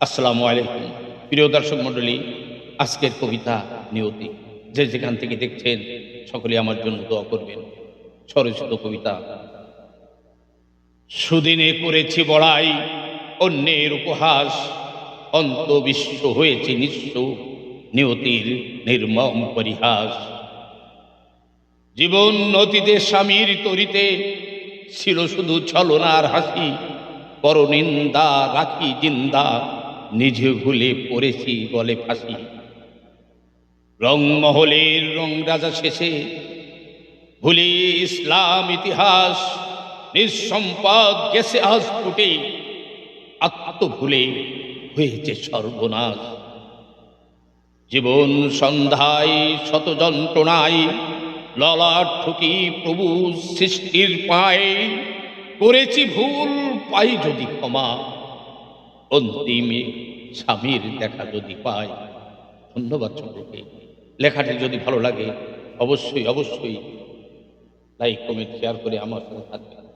আসসালামু আলাইকুম। প্রিয় দর্শক মণ্ডলী, আজকের কবিতা নিয়তি। যে যেখান থেকে দেখছেন সকলে আমার জন্য দোয়া করবেন। স্বরচিত কবিতা। সুদিনে করেছি বড়াই, অন্যের উপহাস, অন্তবিশ্ব হয়েছে নিঃস্ব, নিয়তির নির্মম পরিহাস। জীবন নদীতে স্বামীর তরিতে ছিল শুধু ছলনার হাসি, পরনিন্দা রাখি জিন্দা, নিজে ভুলে পড়েছি গলে ফাঁসি। রংমহলের রং রাজা শেষে ভুলে ইসলাম ইতিহাস, নিঃসম্পদ গেছে আজ ফুটে, আত্মভুলে হয়েছে সর্বনাশ। জীবন সন্ধ্যায় শত যন্ত্রণায় ললাট ঠুকি প্রভু সৃষ্টির পায়ে, করেছি ভুল পাই যদি ক্ষমা, অন্তিমে স্বামীর দেখা যদি পাই। ধন্যবাদ সকলকে। লেখাটি যদি ভালো লাগে অবশ্যই অবশ্যই লাইক কমেন্ট শেয়ার করে আমার সাথে থাকবেন।